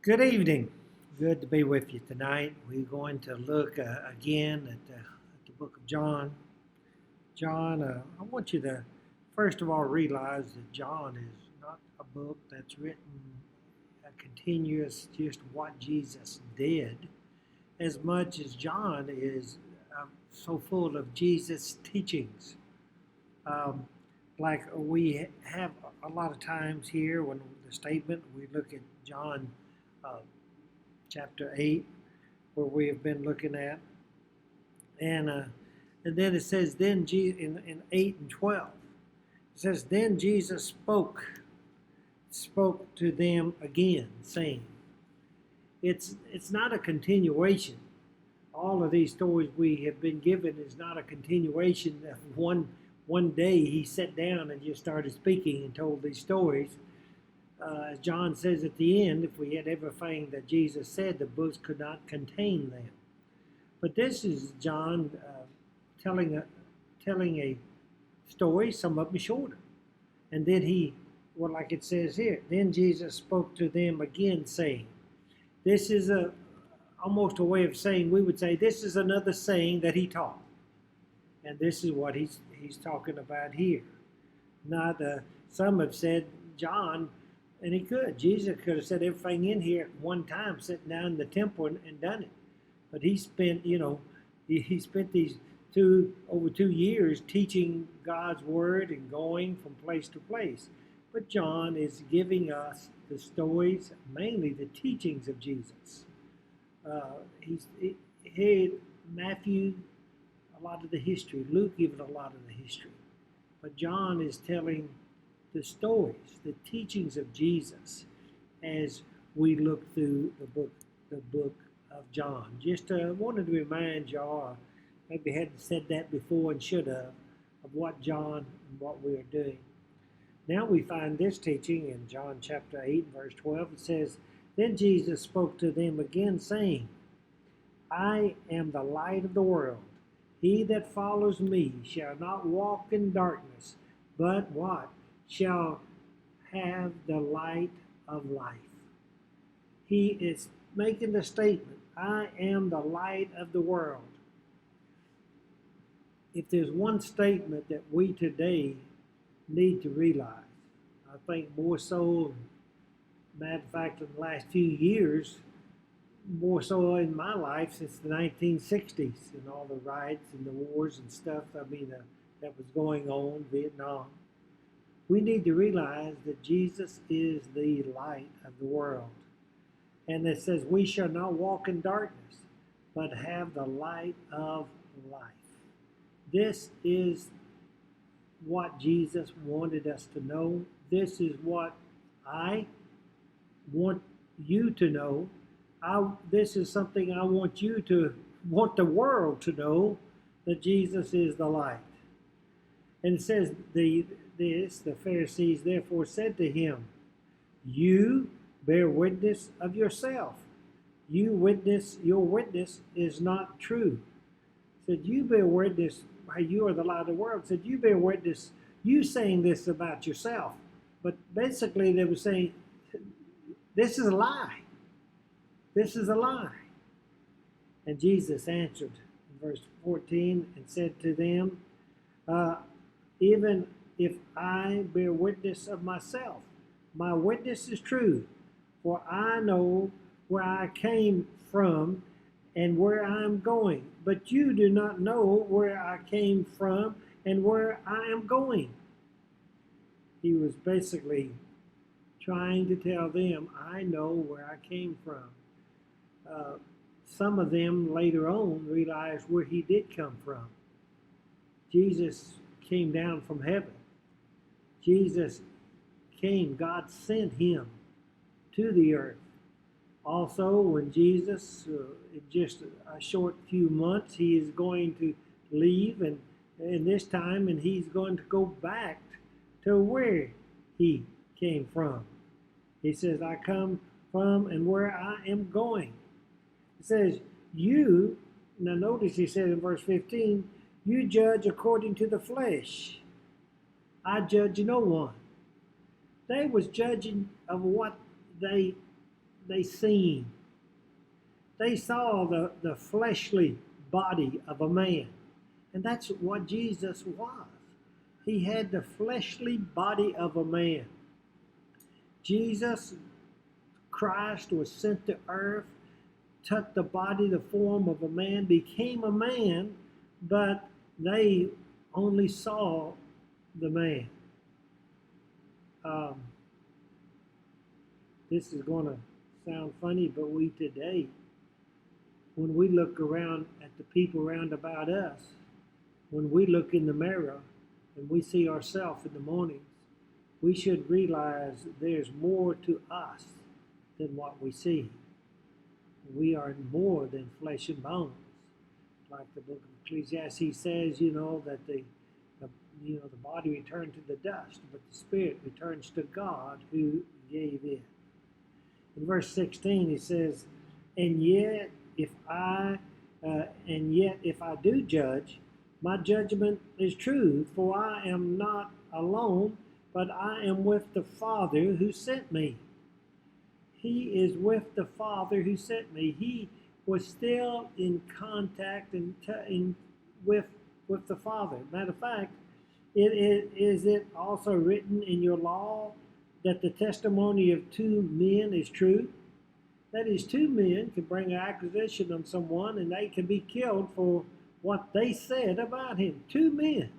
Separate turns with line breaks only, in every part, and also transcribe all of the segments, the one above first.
Good evening. Good to be with you tonight. We're going to look again at the book of John. John, I want you to first of all realize that John is not a book that's written continuous, just what Jesus did, as much as John is so full of Jesus' teachings. Um, like we have a lot of times here when the statement, we look at John uh, chapter 8, where we have been looking at. And, uh, and then it says, in 8 and 12, it says, then Jesus spoke to them again, saying, it's not a continuation. All of these stories we have been given is not a continuation of one day he sat down and just started speaking and told these stories. As John says at the end, if we had everything that Jesus said, the books could not contain them. But this is John telling a story, some of them shorter. And then like it says here, then Jesus spoke to them again, saying, this is almost a way of saying, we would say, this is another saying that he taught. And this is what he's talking about here. Not some have said John, and Jesus could have said everything in here at one time, sitting down in the temple and done it. But he spent, he spent these over 2 years teaching God's word and going from place to place. But John is giving us the stories, mainly the teachings of Jesus. Matthew, a lot of the history. Luke gives a lot of the history. But John is telling the stories, the teachings of Jesus as we look through the book of John. Just wanted to remind y'all, maybe hadn't said that before and should have, of what John and what we are doing. Now we find this teaching in John chapter 8, verse 12. It says, then Jesus spoke to them again, saying, I am the light of the world. He that follows me shall not walk in darkness, but what? Shall have the light of life. He is making the statement, I am the light of the world. If there's one statement that we today need to realize, I think more so, matter of fact, in the last few years, more so in my life since the 1960s and all the riots and the wars and stuff, that was going on, Vietnam. We need to realize that Jesus is the light of the world. And it says, we shall not walk in darkness, but have the light of life. This is what Jesus wanted us to know. This is what I want you to know. This is something I want the world to know, that Jesus is the light. And it says, the Pharisees therefore said to him, you bear witness of yourself. Your witness is not true. Said, you bear witness, you are the light of the world. Said, you bear witness, you saying this about yourself. But basically they were saying, this is a lie. This is a lie. And Jesus answered in verse 14 and said to them, even if I bear witness of myself, my witness is true, for I know where I came from and where I am going. But you do not know where I came from and where I am going. He was basically trying to tell them, I know where I came from. Some of them later on realized where he did come from. Jesus came down from heaven. Jesus came, God sent him to the earth. Also, when Jesus, in just a short few months, he is going to leave, and this time, and he's going to go back to where he came from. He says, I come from and where I am going. It says, now notice he said in verse 15, you judge according to the flesh. I judge no one. They was judging of what they they seen. They saw the fleshly body of a man. And that's what Jesus was. He had the fleshly body of a man. Jesus Christ was sent to earth, took the body, the form of a man, became a man, but they only saw the man. This is going to sound funny, but we today, when we look around at the people around about us, when we look in the mirror and we see ourselves in the mornings, we should realize there's more to us than what we see. We are more than flesh and bones. Like the book of Ecclesiastes says, that the body returned to the dust, but the spirit returns to God who gave it. In verse 16, he says, and yet if I do judge, my judgment is true, for I am not alone, but I am with the Father who sent me. He is with the Father who sent me. He was still in contact with the Father. Matter of fact, is it also written in your law that the testimony of two men is true? That is, two men can bring an accusation on someone and they can be killed for what they said about him. Two men.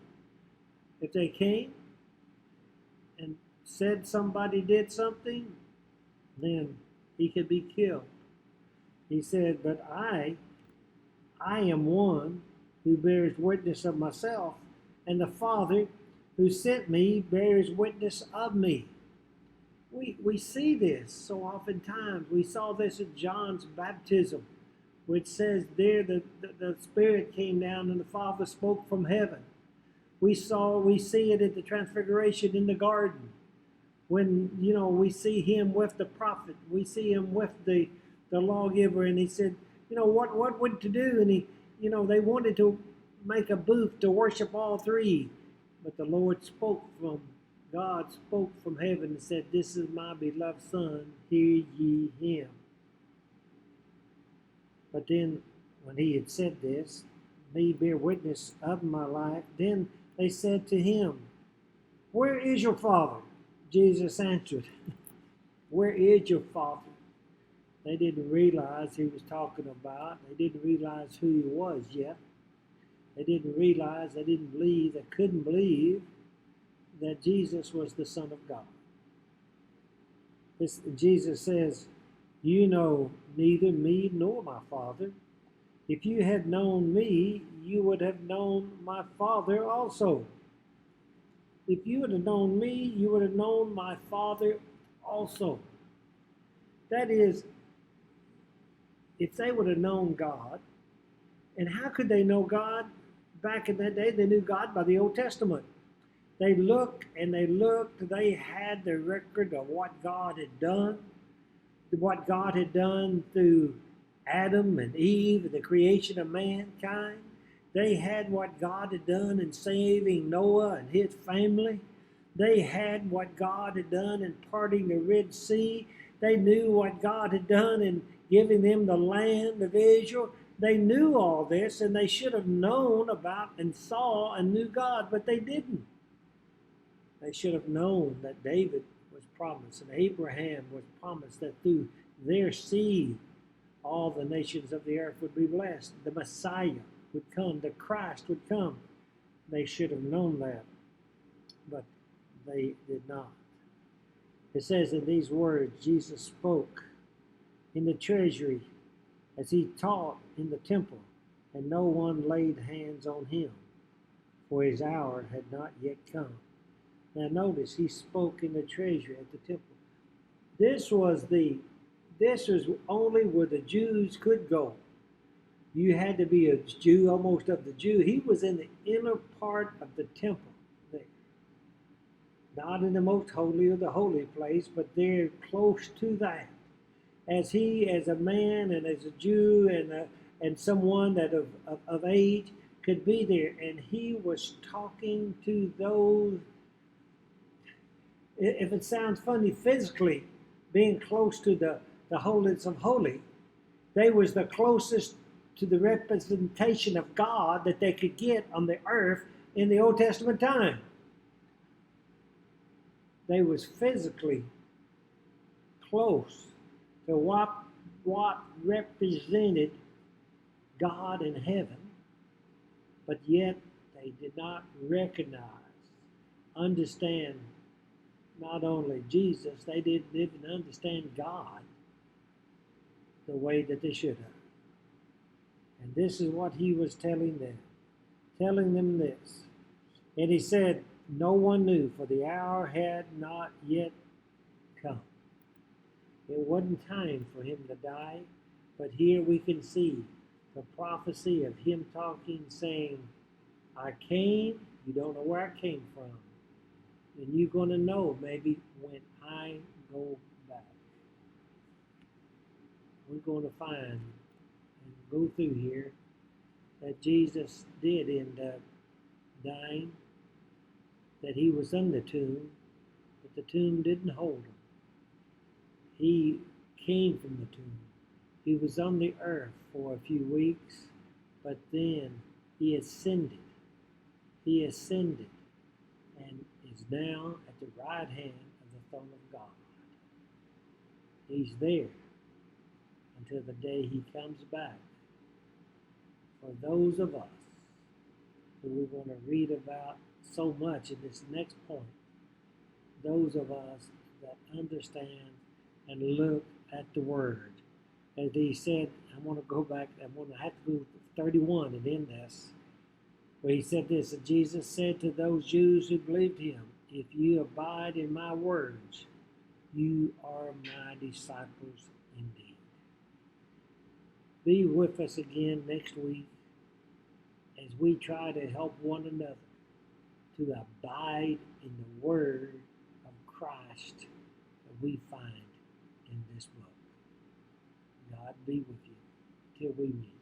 If they came and said somebody did something, then he could be killed. He said, but I am one who bears witness of myself, and the Father who sent me bears witness of me. We see this so oftentimes. We saw this at John's baptism, which says there that the Spirit came down and the Father spoke from heaven. We see it at the Transfiguration in the garden, when we see him with the prophet, we see him with the lawgiver, and he said, what to do, and they wanted to make a booth to worship all three, but the Lord God spoke from heaven and said, this is my beloved Son, hear ye him. But then when he had said this, me bear witness of my life, then they said to him, where is your Father? Jesus answered, where is your Father? They didn't realize he was talking about. They didn't realize who he was yet. They didn't realize, they didn't believe, they couldn't believe that Jesus was the Son of God. Jesus says, you know neither me nor my Father. If you had known me, you would have known my Father also. If you would have known me, you would have known my Father also. That is, if they would have known God, and how could they know God? Back in that day, they knew God by the Old Testament. They looked and they looked. They had the record of what God had done through Adam and Eve and the creation of mankind. They had what God had done in saving Noah and his family. They had what God had done in parting the Red Sea. They knew what God had done in giving them the land of Israel. They knew all this, and they should have known about and saw and knew God, but they didn't. They should have known that David was promised and Abraham was promised that through their seed all the nations of the earth would be blessed. The Messiah would come, the Christ would come. They should have known that, but they did not. It says in these words, Jesus spoke in the treasury as he taught in the temple, and no one laid hands on him, for his hour had not yet come. Now notice, he spoke in the treasury at the temple. This was only where the Jews could go. You had to be a Jew, almost of the Jew. He was in the inner part of the temple there. Not in the most holy of the holy place, but there close to that. As he, as a man and as a Jew and someone that of age, could be there. And he was talking to those, if it sounds funny, physically being close to the holiest of holy. They was the closest to the representation of God that they could get on the earth in the Old Testament time. They was physically close to what represented God in heaven, but yet they did not recognize, understand not only Jesus, they didn't even understand God the way that they should have. And this is what he was telling them this. And he said, no one knew, for the hour had not yet come. It wasn't time for him to die, but here we can see the prophecy of him talking, saying, I came, you don't know where I came from. And you're going to know maybe when I go back. We're going to find and go through here that Jesus did end up dying, that he was in the tomb, but the tomb didn't hold him. He came from the tomb. He was on the earth for a few weeks, but then he ascended. He ascended and is now at the right hand of the throne of God. He's there until the day he comes back. For those of us who we're going to read about so much in this next point, those of us that understand and look at the Word. As he said, I'm going to go back, I'm going to have to go to 31 and end this, where he said this, and Jesus said to those Jews who believed him, if you abide in my words, you are my disciples indeed. Be with us again next week as we try to help one another to abide in the word of Christ that we find in this book. God be with you till we meet.